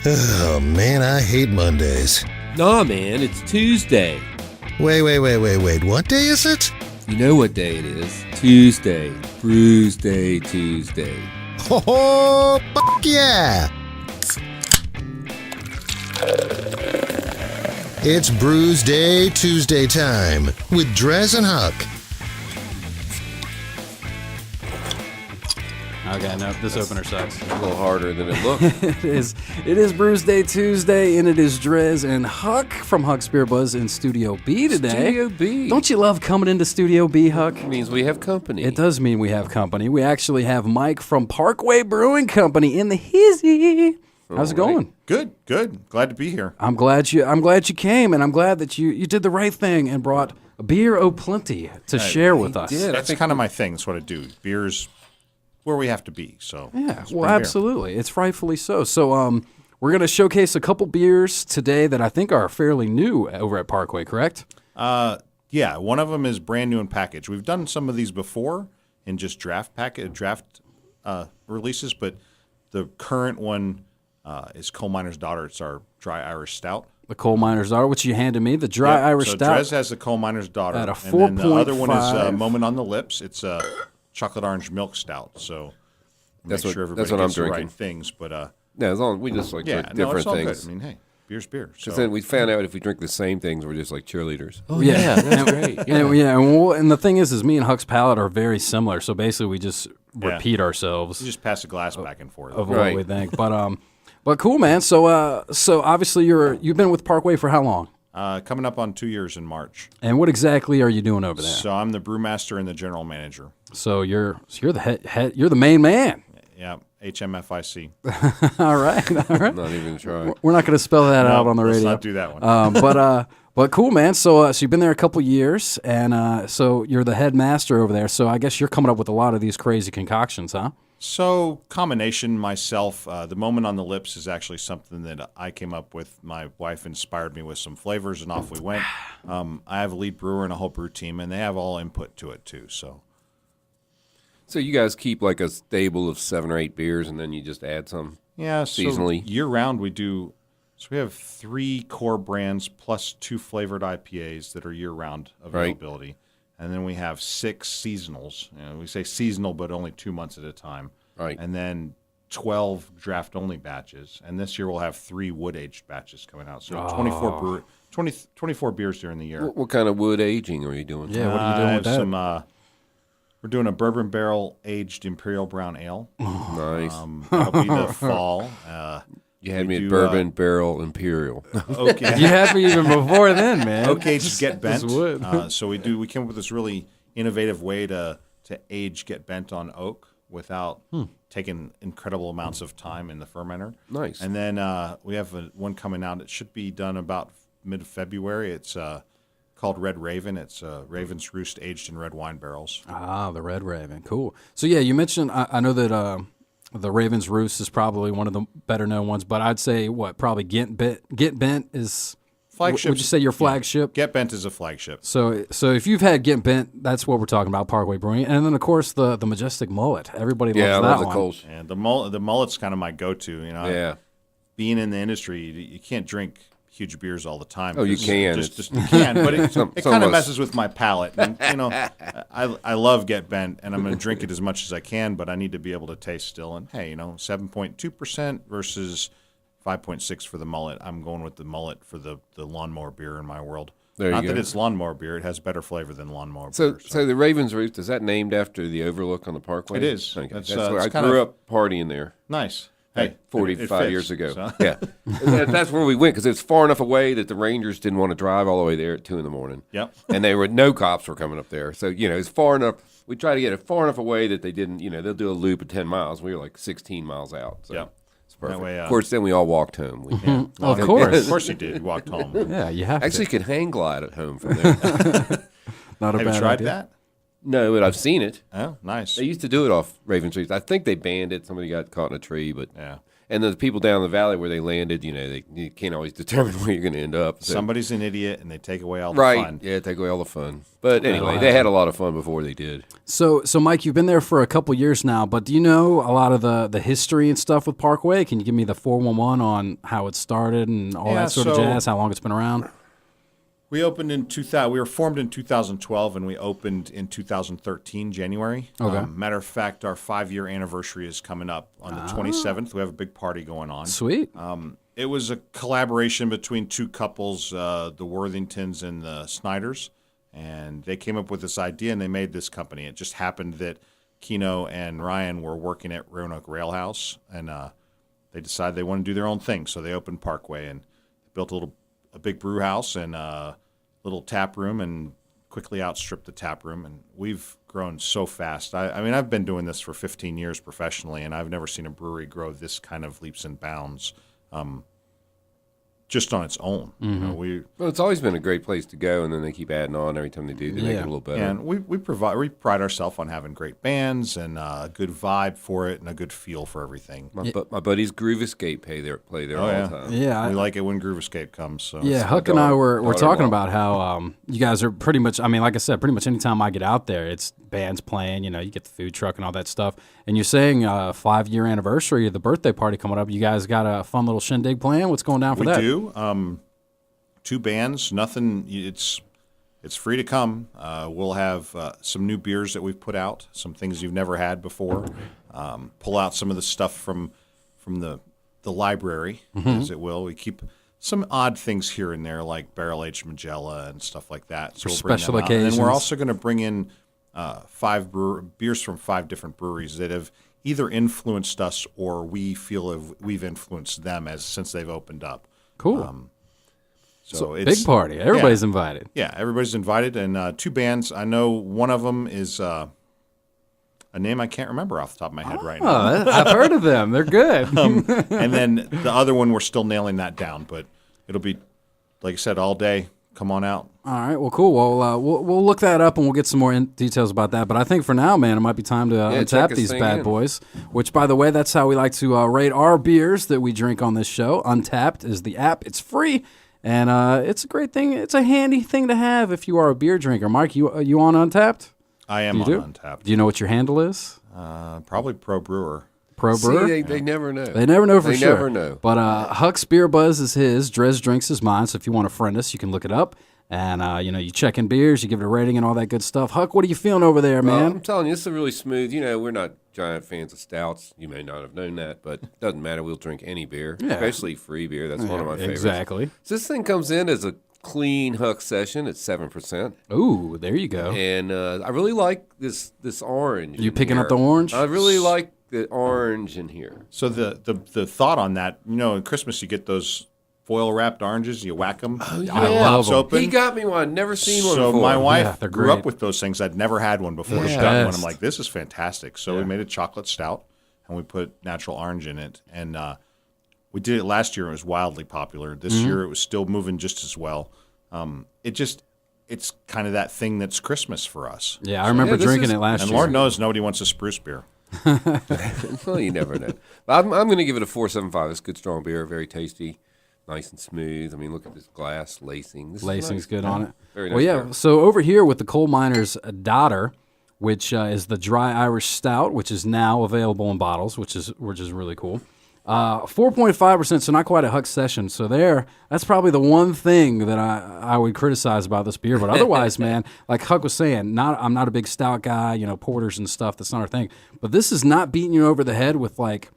Oh, man, I hate Mondays. Nah, man, it's Tuesday. Wait. What day is it? You know what day it is. Tuesday. Brewsday Tuesday. Oh, fuck yeah! It's Brewsday Tuesday time with DreZ and Huck. Okay, no, this opener sucks. A little harder than it looked. It is Brewsday Tuesday, and it is DreZ and Huck from Huck's Beer Buzz in Studio B today. Studio B. Don't you love coming into Studio B, Huck? It means we have company. It does mean we have company. We actually have Mike from Parkway Brewing Company in the hizzy. How's it going? Good. Glad to be here. I'm glad you came, and I'm glad that you did the right thing and brought a beer o'plenty to share with us. That's kind of my thing. That's what I do. Beer's where we have to be. So yeah, well, absolutely. It's rightfully so. So we're going to showcase a couple beers today that I think are fairly new over at Parkway, correct? Yeah, one of them is brand new in package. We've done some of these before in just draft releases, but the current one is Coal Miner's Daughter. It's our dry Irish stout. The Coal Miner's Daughter, which you handed me, the dry Irish so stout. DreZ has the Coal Miner's Daughter. At a and then the other one 4.5. is Moment on the Lips. It's a chocolate orange milk stout. So That's make what- sure that's everybody what I'm gets the drinking. right things. But Yeah, as long as we just like drink no, different it's all things. good. I mean, hey, beer's beer. So. Because then we found out if we drink the same things, we're just like cheerleaders. Oh, yeah, that's great. And the thing is me and Huck's palate are very similar. So basically, we just repeat ourselves You just pass the glass back and forth. of Right. what we think. But cool, man. So obviously you've been with Parkway for how long? Coming up on 2 years in March. And what exactly are you doing over there? So I'm the brewmaster and the general manager. So you're the head, you're the main man. Yeah, HMFIC. All right. Not even try. We're not going to spell that out on the radio. Let's not do that one. But cool, man. So you've been there a couple years, and so you're the headmaster over there. So I guess you're coming up with a lot of these crazy concoctions, huh? So combination myself, the Moment on the Lips is actually something that I came up with. My wife inspired me with some flavors, and off we went. I have a lead brewer and a whole brew team, and they have all input to it too. So you guys keep like a stable of 7 or 8 beers, and then you just add some. Yeah, so Seasonally. year round we do. So we have 3 core brands plus 2 flavored IPAs that are year round availability. And then we have 6 seasonals. We say seasonal, but only 2 months at a time. Right. And then 12 draft-only batches. And this year we'll have 3 wood-aged batches coming out. So 24 beers during the year. What kind of wood aging are you doing? Yeah, what are you doing with that? We're doing a bourbon barrel-aged Imperial Brown Ale. Nice. That'll be the fall. You had me do, at Bourbon Barrel Imperial. Okay. You had me even before then, man. Oak aged Get Bent. wood. So we came up with this really innovative way to age Get Bent on oak without taking incredible amounts of time in the fermenter. Nice. And then we have one coming out. It should be done about mid-February. It's called Red Raven. It's Raven's Roost aged in red wine barrels. Ah, the Red Raven. Cool. So yeah, you mentioned I know that the Raven's Roost is probably one of the better known ones, but I'd say probably Get Bent is Flagship. Would you say your flagship? Get Bent is a flagship. So if you've had Get Bent, that's what we're talking about, Parkway Brewing, and then of course the Majestic Mullet. Everybody loves Yeah, I that love the one. Coles. And the mullet's kind of my go-to. Yeah. Being in the industry, you can't drink huge beers all the time. Oh, you can. Just you can, but it kind of almost- messes with my palate. And, I love Get Bent, and I'm going to drink it as much as I can, but I need to be able to taste still. And, hey, 7.2% versus 5.6 for the mullet. I'm going with the mullet for the lawnmower beer in my world. There you Not go. that it's lawnmower beer. It has better flavor than lawnmower So, beer. so the Raven's Roost, is that named after the overlook on the Parkway? It is. Okay. That's, That's where it's I kind grew of- up partying there. Nice. Like Hey, 45 fits, years ago. so. Yeah. That's where we went because it's far enough away that the Rangers didn't want to drive all the way there at 2 a.m. Yep. And no cops were coming up there. So, it's far enough. We try to get it far enough away that they didn't, they'll do a loop of 10 miles. We were like 16 miles out. So Yep. it's perfect. That way, of course, then we all walked home. We Of course. Of course you did. You walked home. Yeah, you have actually to. could hang glide at home from there. Not a Have bad you tried idea. that? No, but I've seen it. Oh, nice. They used to do it off Raven Street. I think they banned it. Somebody got caught in a tree, but Yeah. And the people down the valley where they landed, you can't always determine where you're going to end up. So. Somebody's an idiot, and they take away all the Right. fun. Yeah, take away all the fun. But anyway, they had a lot of fun before they did. So Mike, you've been there for a couple years now, but do you know a lot of the history and stuff with Parkway? Can you give me the 411 on how it started and all that sort of jazz, how long it's been around? We opened in 2000. We were formed in 2012, and we opened in 2013, January. Okay. Matter of fact, our 5-year anniversary is coming up on the 27th. We have a big party going on. Sweet. It was a collaboration between two couples, the Worthingtons and the Snyders, and they came up with this idea, and they made this company. It just happened that Keno and Ryan were working at Roanoke Railhouse, and they decided they wanted to do their own thing, so they opened Parkway and built a big brew house and little tap room, and quickly outstripped the tap room. And we've grown so fast. I mean, I've been doing this for 15 years professionally, and I've never seen a brewery grow this kind of leaps and bounds just on its own. Well, it's always been a great place to go, and then they keep adding on every time they do. They make it a little better. And we pride ourselves on having great bands and a good vibe for it and a good feel for everything. My buddies Groove Escape play there all the time. Yeah. We like it when Groove Escape comes. So Yeah, Huck and I were talking about how you guys are pretty much, I mean, like I said, pretty much anytime I get out there, it's bands playing, you get the food truck and all that stuff. And you're saying 5-year anniversary of the birthday party coming up. You guys got a fun little shindig plan? What's going down for that? We do. 2 bands, nothing. It's free to come. We'll have some new beers that we've put out, some things you've never had before. Pull out some of the stuff from the library, as it will. We keep some odd things here and there, like barrel-aged Magella and stuff like that. So For we'll bring special them out. occasions. And we're also going to bring in 5 beers from 5 different breweries that have either influenced us or we feel we've influenced them since they've opened up. Cool. So it's big party. Everybody's invited. Yeah, everybody's invited. And 2 bands. I know one of them is a name I can't remember off the top of my head right now. I've heard of them. They're good. And then the other one, we're still nailing that down. But it'll be, like I said, all day. Come on out. All right. Well, cool. Well, we'll look that up and we'll get some more details about that. But I think for now, man, it might be time to untap these bad boys. Which, by the way, that's how we like to rate our beers that we drink on this show. Untapped is the app. It's free, and it's a great thing. It's a handy thing to have if you are a beer drinker. Mike, you on Untapped? I am on Untapped. Do you know what your handle is? Probably Pro Brewer. Pro Brewer? See, they never know. They never know for sure. They never know. But Huck's Beer Buzz is his. DreZ Drinks is mine. So if you want to friend us, you can look it up. And, you check in beers, you give it a rating and all that good stuff. Huck, what are you feeling over there, man? I'm telling you, this is really smooth. We're not giant fans of stouts. You may not have known that, but it doesn't matter. We'll drink any beer, especially free beer. That's one of my favorites. Exactly. So this thing comes in as a clean Huck session at 7%. Ooh, there you go. And I really like this orange. You picking up the orange? I really like the orange in here. So the thought on that, at Christmas you get those foil wrapped oranges, you whack them. I love them. He got me one. I'd never seen one so before. my wife they're grew great. up with those things. I'd never had one before. She Yeah. got one. Best. I'm like, this is fantastic. So we made a chocolate stout, and we put natural orange in it. And we did it last year. It was wildly popular. This year it was still moving just as well. It's kind of that thing that's Christmas for us. Yeah, I remember drinking it last And year. Lord knows nobody wants a spruce beer. Well, you never know. But I'm going to give it a 4.75. It's good, strong beer, very tasty, nice and smooth. I mean, look at this glass lacing. This Lacing's is nice. good on it. Very nice Well, yeah. beer. So over here with the Coal Miner's Daughter, which is the dry Irish stout, which is now available in bottles, which is really cool. 4.5%, so not quite a Huck session. So that's probably the one thing that I would criticize about this beer. But otherwise, man, like Huck was saying, I'm not a big stout guy, porters and stuff. That's not our thing. But this is not beating you over the head with like,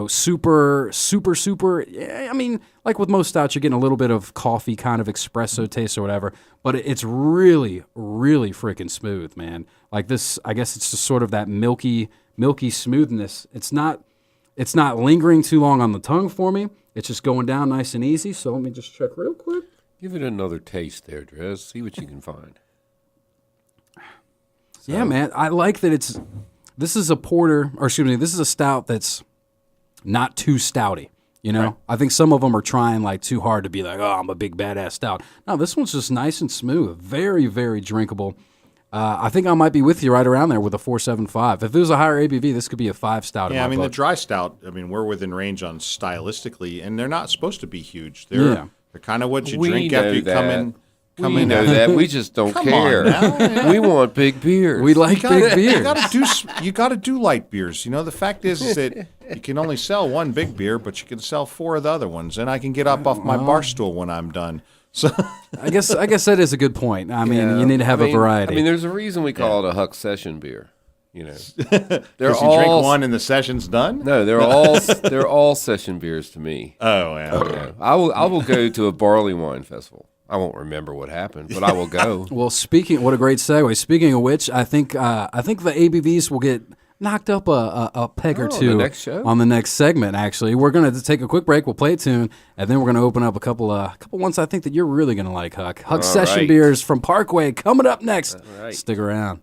super. Yeah, I mean, like with most stouts, you're getting a little bit of coffee kind of espresso taste or whatever. But it's really, really freaking smooth, man. Like this, I guess it's just sort of that milky smoothness. It's not lingering too long on the tongue for me. It's just going down nice and easy. So let me just check real quick. Give it another taste there, DreZ. See what you can find. Yeah, man. I like that this is a porter, or excuse me, this is a stout that's not too stouty. Right. I think some of them are trying like too hard to be like, oh, I'm a big badass stout. No, this one's just nice and smooth. Very, very drinkable. I think I might be with you right around there with a 4.75. If it was a higher ABV, this could be a 5 stout. Yeah, in I my mean, the book. dry stout, I mean, we're within range on stylistically, and they're not supposed to be huge. They're kind of what you We drink know after you come that. in. We know that. We just don't Come care. on now. We want big beers. We like big beers. You got to do light beers. You know, the fact is that you can only sell one big beer, but you can sell 4 of the other ones, and I can get up off my bar stool when I'm done. So I guess that is a good point. I mean, you need to have a variety. I mean, there's a reason we call it a Huck session beer. You know, because you drink one and the session's done. No, they're all session beers to me. Oh yeah. Yeah. I will go to a barley wine festival. I won't remember what happened, but I will go. Well, what a great segue. Speaking of which, I think the ABVs will get knocked up a peg or two the next show? on the next segment. Actually, we're going to take a quick break. We'll play a tune, and then we're going to open up a couple ones I think that you're really going to like, Huck. Huck Session right. Beers from Parkway coming up next. right. Stick around.